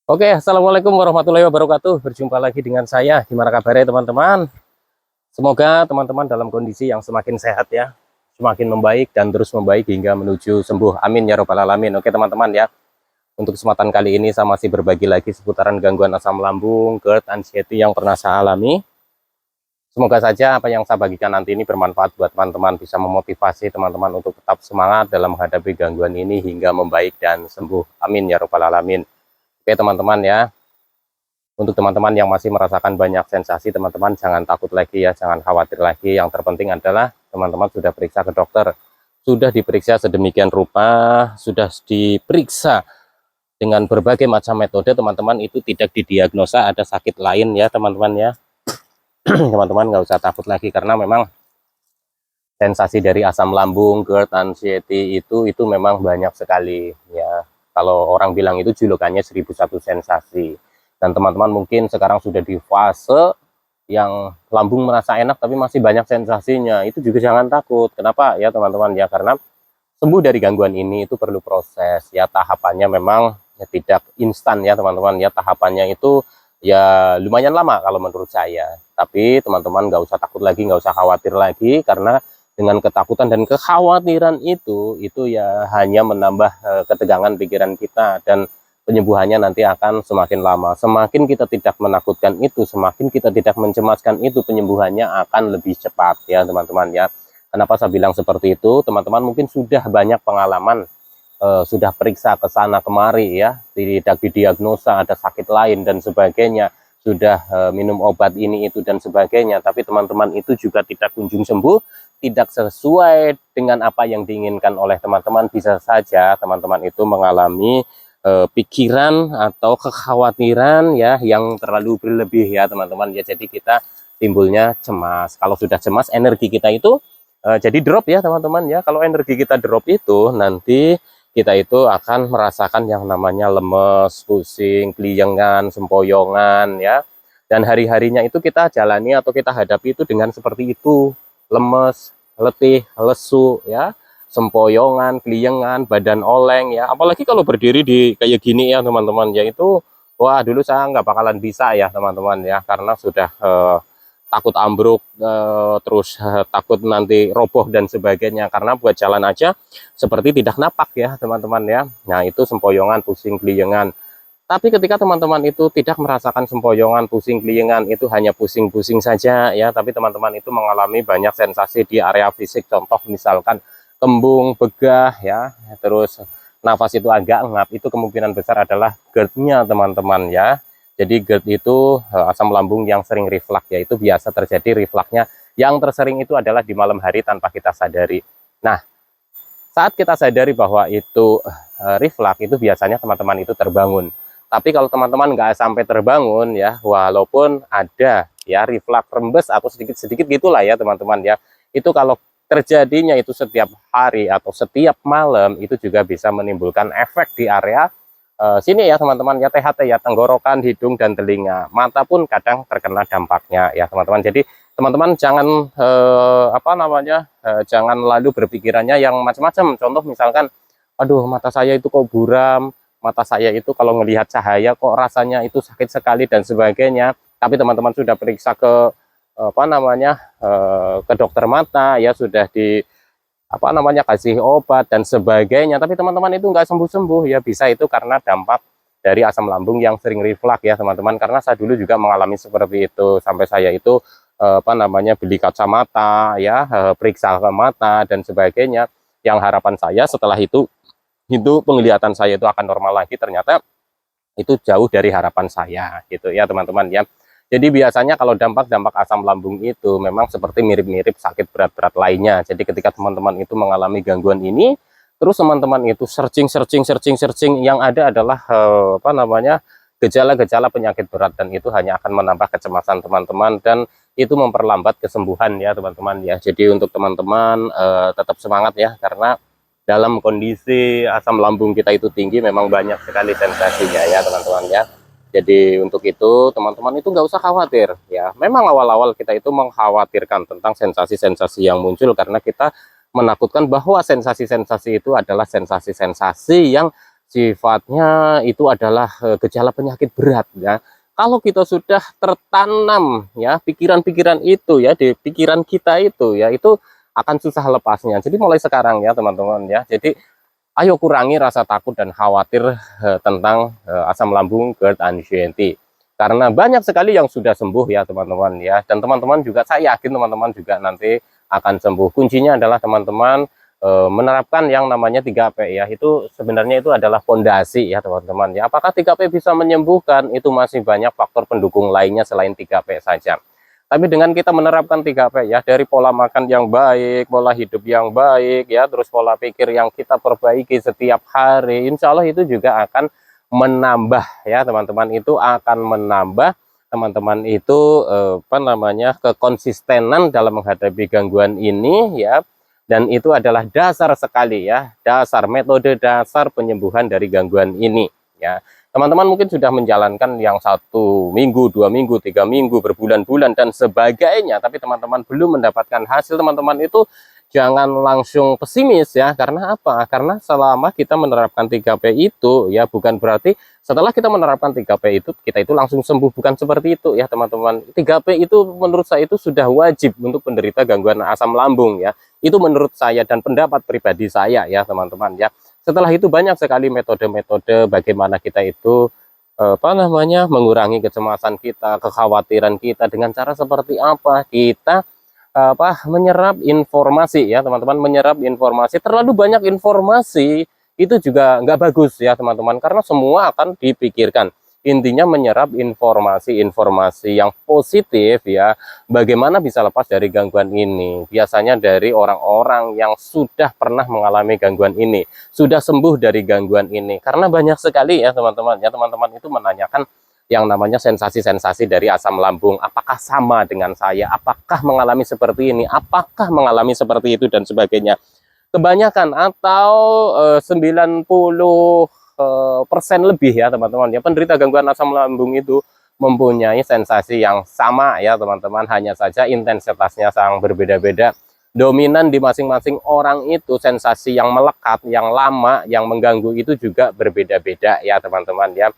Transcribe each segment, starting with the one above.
Oke, assalamualaikum warahmatullahi wabarakatuh. Berjumpa lagi dengan saya. Gimana kabarnya teman-teman? Semoga teman-teman dalam kondisi yang semakin sehat ya, semakin membaik dan terus membaik hingga menuju sembuh. Amin ya robbal alamin. Oke teman-teman ya, untuk kesempatan kali ini saya masih berbagi lagi seputaran gangguan asam lambung, GERD, anxiety yang pernah saya alami. Semoga saja apa yang saya bagikan nanti ini bermanfaat buat teman-teman, bisa memotivasi teman-teman untuk tetap semangat dalam menghadapi gangguan ini hingga membaik dan sembuh. Amin ya robbal alamin. Oke teman-teman ya, untuk teman-teman yang masih merasakan banyak sensasi, teman-teman jangan takut lagi ya, jangan khawatir lagi. Yang terpenting adalah teman-teman sudah periksa ke dokter, sudah diperiksa sedemikian rupa, sudah diperiksa dengan berbagai macam metode, teman-teman itu tidak didiagnosa ada sakit lain ya teman-teman ya. Teman-teman nggak usah takut lagi, karena memang sensasi dari asam lambung, GERD, anxiety itu memang banyak sekali ya. Kalau orang bilang itu julukannya 1001 sensasi. Dan teman-teman mungkin sekarang sudah di fase yang lambung merasa enak tapi masih banyak sensasinya. Itu juga jangan takut. Kenapa ya teman-teman ya? Karena sembuh dari gangguan ini itu perlu proses ya. Tahapannya memang ya tidak instan ya teman-teman ya. Tahapannya itu ya lumayan lama kalau menurut saya. Tapi teman-teman nggak usah takut lagi, nggak usah khawatir lagi, karena dengan ketakutan dan kekhawatiran itu ya hanya menambah ketegangan pikiran kita, dan penyembuhannya nanti akan semakin lama. Semakin kita tidak menakutkan itu, semakin kita tidak mencemaskan itu, penyembuhannya akan lebih cepat ya teman-teman ya. Kenapa saya bilang seperti itu? Teman-teman mungkin sudah banyak pengalaman, sudah periksa ke sana kemari ya, tidak didiagnosa ada sakit lain dan sebagainya, sudah minum obat ini itu dan sebagainya, tapi teman-teman itu juga tidak kunjung sembuh, tidak sesuai dengan apa yang diinginkan oleh teman-teman. Bisa saja teman-teman itu mengalami pikiran atau kekhawatiran ya yang terlalu berlebih ya teman-teman ya. Jadi kita timbulnya cemas. Kalau sudah cemas, energi kita itu jadi drop ya teman-teman ya. Kalau energi kita drop itu, nanti kita itu akan merasakan yang namanya lemes, pusing, keliengan, sempoyongan ya. Dan hari-harinya itu kita jalani atau kita hadapi itu dengan seperti itu. Lemes, letih, lesu ya, sempoyongan, keliengan, badan oleng ya. Apalagi kalau berdiri di kayak gini ya teman-teman ya, itu wah dulu saya nggak bakalan bisa ya teman-teman ya, karena sudah takut ambruk, terus takut nanti roboh dan sebagainya, karena buat jalan aja seperti tidak napak ya teman-teman ya. Nah itu sempoyongan, pusing, keliengan. Tapi ketika teman-teman itu tidak merasakan sempoyongan, pusing, keliengan, itu hanya pusing-pusing saja ya, tapi teman-teman itu mengalami banyak sensasi di area fisik. Contoh misalkan kembung, begah ya, terus nafas itu agak ngap, itu kemungkinan besar adalah GERD-nya teman-teman ya. Jadi GERD itu asam lambung yang sering reflux ya, itu biasa terjadi refluxnya. Yang tersering itu adalah di malam hari tanpa kita sadari. Nah, saat kita sadari bahwa itu reflux, itu biasanya teman-teman itu terbangun. Tapi kalau teman-teman nggak sampai terbangun ya, walaupun ada ya reflux rembes atau sedikit-sedikit gitulah ya teman-teman ya, itu kalau terjadinya itu setiap hari atau setiap malam, itu juga bisa menimbulkan efek di area sini ya teman-teman ya, THT ya, tenggorokan, hidung dan telinga. Mata pun kadang terkena dampaknya ya teman-teman. Jadi teman-teman jangan jangan lalu berpikirannya yang macam-macam. Contoh misalkan, aduh mata saya itu kok buram, mata saya itu kalau melihat cahaya kok rasanya itu sakit sekali dan sebagainya. Tapi teman-teman sudah periksa ke ke dokter mata ya, sudah di kasih obat dan sebagainya, tapi teman-teman itu nggak sembuh-sembuh ya. Bisa itu karena dampak dari asam lambung yang sering reflux ya teman-teman. Karena saya dulu juga mengalami seperti itu, sampai saya itu beli kacamata ya, periksa ke mata dan sebagainya, yang harapan saya setelah itu penglihatan saya itu akan normal lagi, ternyata itu jauh dari harapan saya gitu ya teman-teman ya. Jadi biasanya kalau dampak-dampak asam lambung itu memang seperti mirip-mirip sakit berat-berat lainnya. Jadi ketika teman-teman itu mengalami gangguan ini, terus teman-teman itu searching, yang ada adalah gejala-gejala penyakit berat, dan itu hanya akan menambah kecemasan teman-teman dan itu memperlambat kesembuhan ya teman-teman ya. Jadi untuk teman-teman tetap semangat ya, karena dalam kondisi asam lambung kita itu tinggi memang banyak sekali sensasinya ya teman-teman ya. Jadi untuk itu teman-teman itu nggak usah khawatir ya. Memang awal-awal kita itu mengkhawatirkan tentang sensasi-sensasi yang muncul, karena kita menakutkan bahwa sensasi-sensasi itu adalah sensasi-sensasi yang sifatnya itu adalah gejala penyakit berat ya. Kalau kita sudah tertanam ya pikiran-pikiran itu ya di pikiran kita itu ya, itu akan susah lepasnya. Jadi mulai sekarang ya teman-teman ya. Jadi ayo kurangi rasa takut dan khawatir tentang asam lambung, GERD, anxiety. Karena banyak sekali yang sudah sembuh ya teman-teman ya. Dan teman-teman juga, saya yakin teman-teman juga nanti akan sembuh. Kuncinya adalah teman-teman menerapkan yang namanya 3P ya. Itu sebenarnya itu adalah fondasi ya teman-teman ya. Apakah 3P bisa menyembuhkan? Itu masih banyak faktor pendukung lainnya selain 3P saja. Tapi dengan kita menerapkan 3P ya, dari pola makan yang baik, pola hidup yang baik ya, terus pola pikir yang kita perbaiki setiap hari, insya Allah itu juga akan menambah ya teman-teman, itu akan menambah teman-teman itu apa namanya, kekonsistenan dalam menghadapi gangguan ini ya. Dan itu adalah dasar sekali ya, dasar metode dasar penyembuhan dari gangguan ini ya. Teman-teman mungkin sudah menjalankan yang 1 minggu, 2 minggu, 3 minggu, berbulan-bulan dan sebagainya, tapi teman-teman belum mendapatkan hasil, teman-teman itu jangan langsung pesimis ya. Karena apa? Karena selama kita menerapkan 3P itu ya, bukan berarti setelah kita menerapkan 3P itu kita itu langsung sembuh, bukan seperti itu ya teman-teman. 3P itu menurut saya itu sudah wajib untuk penderita gangguan asam lambung ya. Itu menurut saya dan pendapat pribadi saya ya teman-teman ya. Setelah itu banyak sekali metode-metode bagaimana kita itu apa namanya, mengurangi kecemasan kita, kekhawatiran kita dengan cara seperti apa. Kita menyerap informasi ya teman-teman, menyerap informasi. Terlalu banyak informasi itu juga nggak bagus ya teman-teman, karena semua akan dipikirkan. Intinya menyerap informasi-informasi yang positif ya, bagaimana bisa lepas dari gangguan ini. Biasanya dari orang-orang yang sudah pernah mengalami gangguan ini, sudah sembuh dari gangguan ini. Karena banyak sekali ya teman-teman ya, teman-teman itu menanyakan yang namanya sensasi-sensasi dari asam lambung. Apakah sama dengan saya? Apakah mengalami seperti ini? Apakah mengalami seperti itu dan sebagainya? Kebanyakan atau 90% lebih ya teman-teman ya, penderita gangguan asam lambung itu mempunyai sensasi yang sama ya teman-teman. Hanya saja intensitasnya sangat berbeda-beda. Dominan di masing-masing orang itu sensasi yang melekat, yang lama, yang mengganggu itu juga berbeda-beda ya teman-teman ya.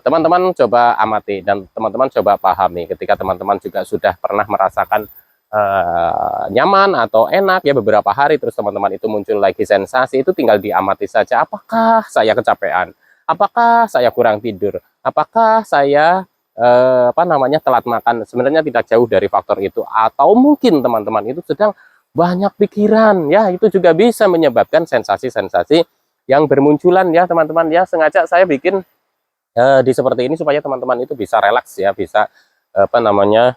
Teman-teman coba amati dan teman-teman coba pahami ketika teman-teman juga sudah pernah merasakan nyaman atau enak ya beberapa hari, terus teman-teman itu muncul lagi sensasi, itu tinggal diamati saja. Apakah saya kecapean? Apakah saya kurang tidur? Apakah saya apa namanya, telat makan? Sebenarnya tidak jauh dari faktor itu. Atau mungkin teman-teman itu sedang banyak pikiran ya, itu juga bisa menyebabkan sensasi-sensasi yang bermunculan ya teman-teman ya. Sengaja saya bikin di seperti ini supaya teman-teman itu bisa relaks ya, bisa apa namanya,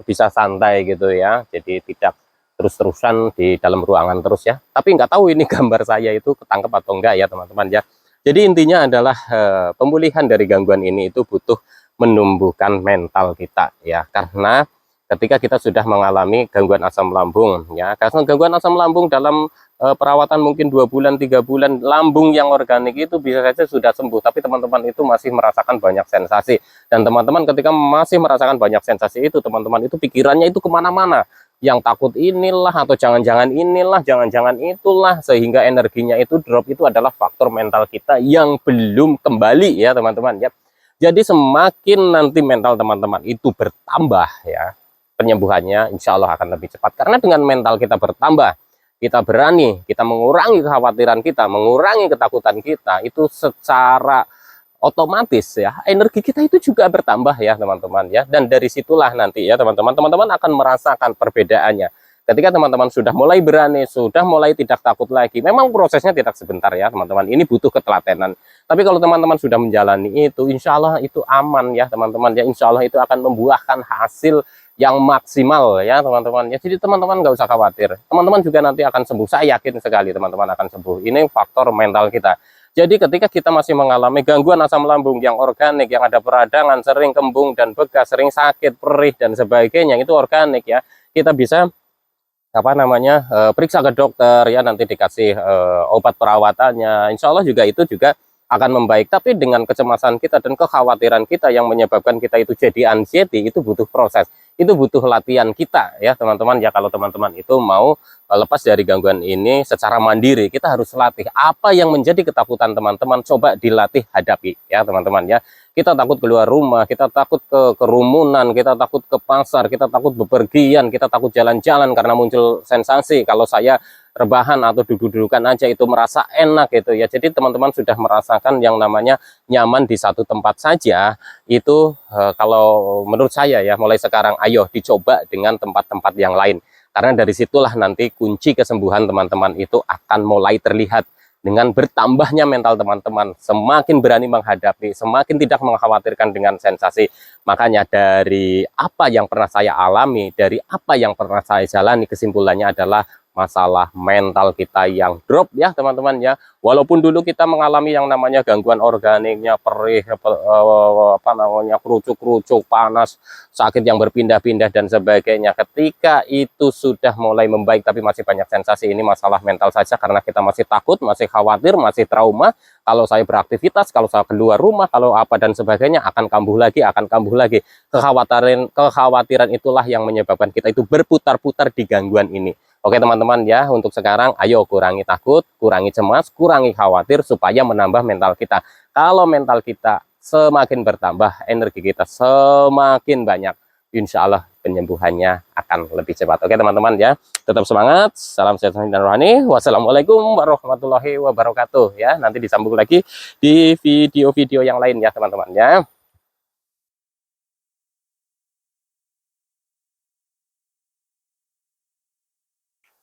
bisa santai gitu ya. Jadi tidak terus-terusan di dalam ruangan terus ya. Tapi nggak tahu ini gambar saya itu ketangkep atau enggak ya teman-teman ya. Jadi intinya adalah pemulihan dari gangguan ini itu butuh menumbuhkan mental kita ya. Karena ketika kita sudah mengalami gangguan asam lambung ya, karena gangguan asam lambung dalam perawatan mungkin 2 bulan 3 bulan, lambung yang organik itu bisa saja sudah sembuh, tapi teman-teman itu masih merasakan banyak sensasi. Dan teman-teman ketika masih merasakan banyak sensasi itu, teman-teman itu pikirannya itu kemana-mana, yang takut inilah, atau jangan-jangan inilah, jangan-jangan itulah, sehingga energinya itu drop. Itu adalah faktor mental kita yang belum kembali ya teman-teman ya. Jadi semakin nanti mental teman-teman itu bertambah ya, penyembuhannya insya Allah akan lebih cepat. Karena dengan mental kita bertambah, kita berani, kita mengurangi kekhawatiran kita, mengurangi ketakutan kita, itu secara otomatis ya energi kita itu juga bertambah ya teman-teman ya. Dan dari situlah nanti ya teman-teman akan merasakan perbedaannya. Ketika teman-teman sudah mulai berani, sudah mulai tidak takut lagi. Memang prosesnya tidak sebentar ya teman-teman, ini butuh ketelatenan. Tapi kalau teman-teman sudah menjalani itu, insya Allah itu aman ya teman-teman ya. Insya Allah itu akan membuahkan hasil yang maksimal ya teman-teman ya. Jadi teman-teman nggak usah khawatir, teman-teman juga nanti akan sembuh. Saya yakin sekali teman-teman akan sembuh. Ini faktor mental kita. Jadi ketika kita masih mengalami gangguan asam lambung yang organik, yang ada peradangan, sering kembung dan bekas, sering sakit, perih dan sebagainya, itu organik ya. Kita bisa apa namanya, periksa ke dokter ya, nanti dikasih obat perawatannya. Insya Allah juga itu juga akan membaik. Tapi dengan kecemasan kita dan kekhawatiran kita yang menyebabkan kita itu jadi anxiety, itu butuh proses, itu butuh latihan kita ya teman-teman ya. Kalau teman-teman itu mau lepas dari gangguan ini secara mandiri, kita harus latih. Apa yang menjadi ketakutan teman-teman, coba dilatih hadapi ya teman-teman ya. Kita takut keluar rumah, kita takut ke kerumunan, kita takut ke pasar, kita takut bepergian, kita takut jalan-jalan karena muncul sensasi. Kalau saya rebahan atau duduk-dudukan aja itu merasa enak gitu ya. Jadi teman-teman sudah merasakan yang namanya nyaman di satu tempat saja itu, kalau menurut saya ya, mulai sekarang ayo dicoba dengan tempat-tempat yang lain, karena dari situlah nanti kunci kesembuhan teman-teman itu akan mulai terlihat. Dengan bertambahnya mental teman-teman, semakin berani menghadapi, semakin tidak mengkhawatirkan dengan sensasi. Makanya dari apa yang pernah saya alami, dari apa yang pernah saya jalani, kesimpulannya adalah masalah mental kita yang drop ya teman-teman ya. Walaupun dulu kita mengalami yang namanya gangguan organiknya, perih, apa namanya, kerucuk-kerucuk, panas, sakit yang berpindah-pindah dan sebagainya. Ketika itu sudah mulai membaik tapi masih banyak sensasi, ini masalah mental saja, karena kita masih takut, masih khawatir, masih trauma. Kalau saya beraktivitas, kalau saya keluar rumah, kalau apa dan sebagainya, akan kambuh lagi, akan kambuh lagi. Kekhawatiran itulah yang menyebabkan kita itu berputar-putar di gangguan ini. Oke teman-teman ya, untuk sekarang ayo kurangi takut, kurangi cemas, kurangi khawatir supaya menambah mental kita. Kalau mental kita semakin bertambah, energi kita semakin banyak, insya Allah penyembuhannya akan lebih cepat. Oke teman-teman ya, tetap semangat, salam sehat dan rohani. Wassalamualaikum warahmatullahi wabarakatuh ya. Nanti disambung lagi di video-video yang lain ya teman-teman ya.